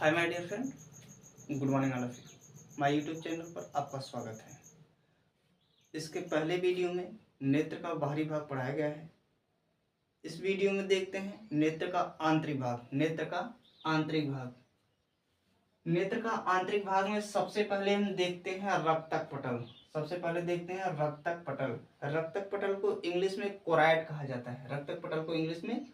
Hi my dear friend, good morning all of you. My YouTube channel पर आपका स्वागत है। इसके पहले वीडियो में नेत्र का बाहरी भाग पढ़ाया गया है। इस वीडियो में देखते हैं नेत्र का आंतरिक भाग। नेत्र का आंतरिक भाग नेत्र का आंतरिक भाग में सबसे पहले हम देखते हैं रक्तक पटल। सबसे पहले देखते हैं रक्तक पटल। रक्तक पटल को इंग्लिश में कोराइड कहा जाता है। रक्तक पटल को इंग्लिश में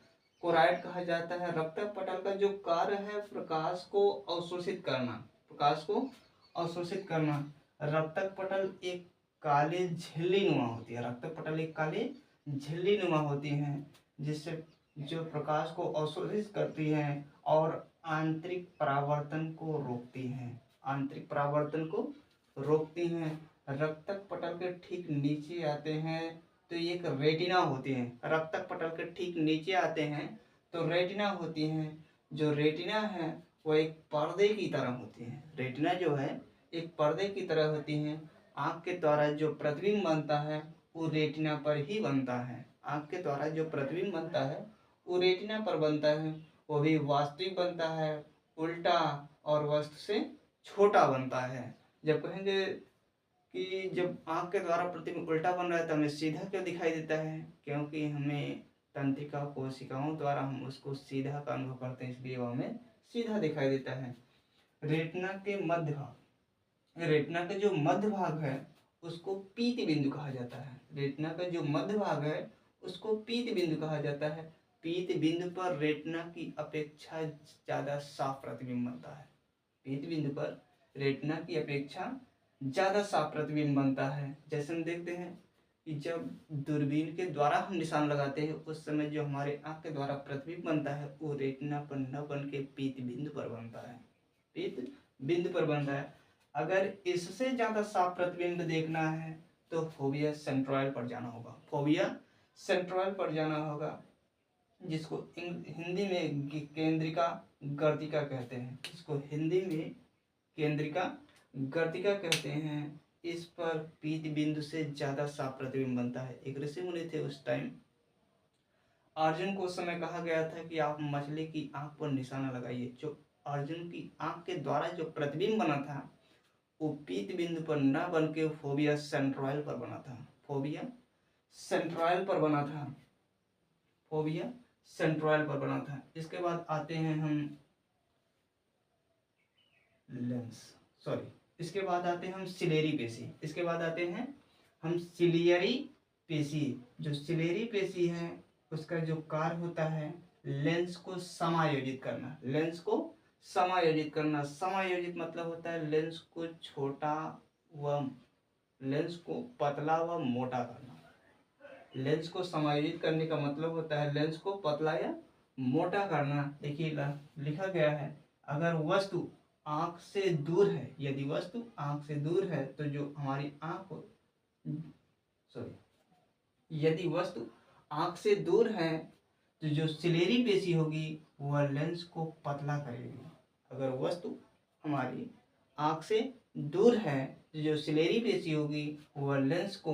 कोराइड कहा जाता है। रक्तक पटल का जो कार्य है प्रकाश को अवशोषित करना। प्रकाश को अवशोषित करना। रक्तक पटल एक काले झिल्ली नुमा होती है। रक्तक पटल एक काले झिल्ली नुमा होती है जिससे जो प्रकाश को अवशोषित करती है और आंतरिक परावर्तन को रोकती हैं। आंतरिक परावर्तन को रोकती हैं। रक्तक पटल के ठीक नीचे आते हैं तो एक रेटिना होती है। रक्तक पटल के ठीक नीचे आते हैं तो रेटिना होती है। जो रेटिना है वो एक पर्दे की तरह होती है। रेटिना जो है एक पर्दे की तरह होती है। आँख के द्वारा जो प्रतिबिंब बनता है वो रेटिना पर ही बनता है। आँख के द्वारा जो प्रतिबिंब बनता है वो रेटिना पर बनता है। वो भी वास्तविक बनता है, उल्टा और वस्तु से छोटा बनता है। जब कहेंगे कि जब आँख के द्वारा प्रतिबिंब उल्टा बन रहा है तो हमें सीधा क्यों दिखाई देता है? क्योंकि हमें तंत्रिका कोशिकाओं द्वारा हम उसको सीधा का अनुभव करते हैं, इसलिए वो हमें सीधा दिखाई देता है। रेटिना के मध्य भाग, रेटिना का जो मध्य भाग है उसको पीत बिंदु कहा जाता है। रेटिना का जो मध्य भाग है उसको पीत बिंदु कहा जाता है। पीत बिंदु पर रेटिना की अपेक्षा ज़्यादा साफ प्रतिबिंब बनता है। पीत बिंदु पर रेटिना की अपेक्षा ज़्यादा साफ प्रतिबिंब बनता है। जैसे हम देखते हैं कि जब दूरबीन के द्वारा हम निशान लगाते हैं उस समय जो हमारे आँख के द्वारा प्रतिबिंब बनता है वो रेटिना पर न बन के पीत बिंदु पर बनता है। पीत बिंदु पर बनता है। अगर इससे ज़्यादा साफ प्रतिबिंब देखना है तो फोविया सेंट्रॉयल पर जाना होगा। फोविया सेंट्रॉयल पर जाना होगा जिसको हिंदी में केंद्रिका गर्दिका कहते हैं। इसको हिंदी में केंद्रिका गर्दिका कहते हैं। इस पर पीत बिंदु से ज़्यादा साफ प्रतिबिंब बनता है। एक ऋषि मुनि थे उस टाइम। अर्जुन को उस समय कहा गया था कि आप मछली की आंख पर निशाना लगाइए। जो अर्जुन की आंख के द्वारा जो प्रतिबिंब बना था वो पीत बिंदु पर न बन के फोविया सेंट्रॉयल पर बना था। फोविया सेंट्रॉयल पर बना था। फोविया सेंट्रॉयल पर बना था। इसके बाद आते हैं हम इसके बाद आते हैं हम सिलेरी पेशी। इसके बाद आते हैं हम सिलियरी पेशी। जो सिलेरी पेशी है उसका जो कार्य होता है लेंस को समायोजित करना। लेंस को समायोजित करना। समायोजित मतलब होता है लेंस को छोटा व लेंस को पतला व मोटा करना। लेंस को समायोजित करने का मतलब होता है लेंस को पतला या मोटा करना। देखिए लिखा गया है, अगर वस्तु आँख से दूर है, यदि वस्तु आँख से दूर है तो जो हमारी आँख यदि वस्तु आँख से दूर है तो जो सिलेरी पेशी होगी वह लेंस को पतला करेगी। अगर वस्तु हमारी आँख से दूर है तो जो सिलेरी पेशी होगी वह लेंस को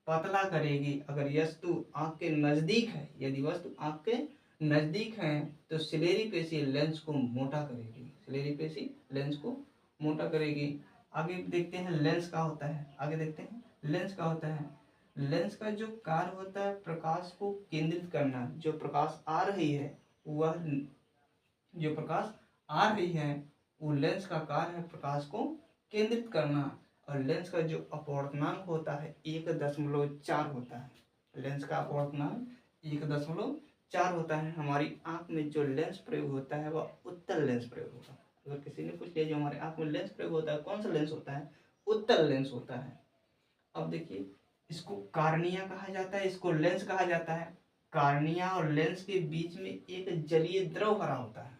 पतला करेगी। अगर वस्तु आँख के नज़दीक है, यदि वस्तु आँख के नज़दीक है तो सिलेरी पेशी लेंस को मोटा करेगी। सिलेरी पेशी लेंस को मोटा करेगी। आगे देखते हैं लेंस का होता है। आगे देखते हैं लेंस का होता है। लेंस का जो कार्य होता है प्रकाश को केंद्रित करना। जो प्रकाश आ रही है वह जो प्रकाश आ रही है वो लेंस का कार्य है प्रकाश को केंद्रित करना। और लेंस का जो अपवर्तनांक होता है 1.4 होता है। लेंस का अपवर्तनांक 1.4 होता है। हमारी आंख में जो लेंस प्रयोग होता है वह उत्तल लेंस प्रयोग होता है। अगर किसी ने पूछ लिया जो हमारे आंख में लेंस प्रयोग होता है कौन सा लेंस होता है, उत्तल लेंस होता है। अब देखिए इसको कार्निया कहा जाता है, इसको लेंस कहा जाता है। कार्निया और लेंस के बीच में एक जलीय द्रव भरा होता है।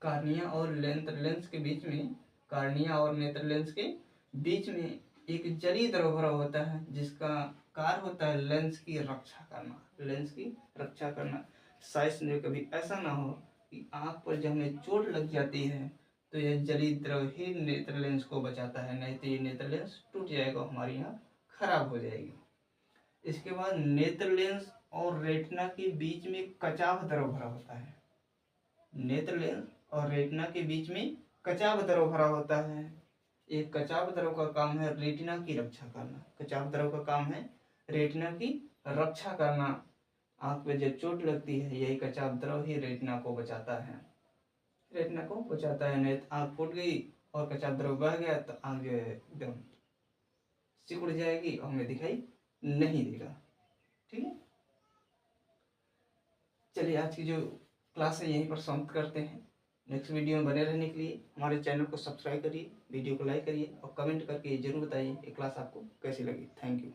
कार्निया और नेत्र लेंस के बीच में, कार्निया और नेत्र लेंस के बीच में एक जलीय द्रव भरा होता है जिसका कार्य होता है लेंस की रक्षा करना। लेंस की रक्षा करना। शायद कभी ऐसा ना हो कि आँख पर जब हमें चोट लग जाती है तो यह जलीय द्रव ही नेत्र लेंस को बचाता है, नहीं तो ये नेत्र लेंस टूट जाएगा, हमारी आँख खराब हो जाएगी। इसके बाद नेत्र लेंस और रेटिना के बीच में कचाव द्रव भरा होता है। नेत्र लेंस और रेटिना के बीच में कचाव द्रव भरा होता है। एक कचाव द्रव का काम है रेटिना की रक्षा करना। कचाव द्रव का काम है रेटिना की रक्षा करना। आंख पे जब चोट लगती है यही कचाव द्रव ही रेटिना को बचाता है। रेटिना को बचाता है, नहीं आंख फूट गई और कचाव द्रव बह गया तो आंख जो है एकदम सिकुड़ जाएगी और हमें दिखाई नहीं देगा। ठीक है, चलिए आज की जो क्लास है यहीं पर समाप्त करते हैं। नेक्स्ट वीडियो में बने रहने के लिए हमारे चैनल को सब्सक्राइब करिए, वीडियो को लाइक करिए और कमेंट करके जरूर बताइए ये क्लास आपको कैसी लगी। Thank you.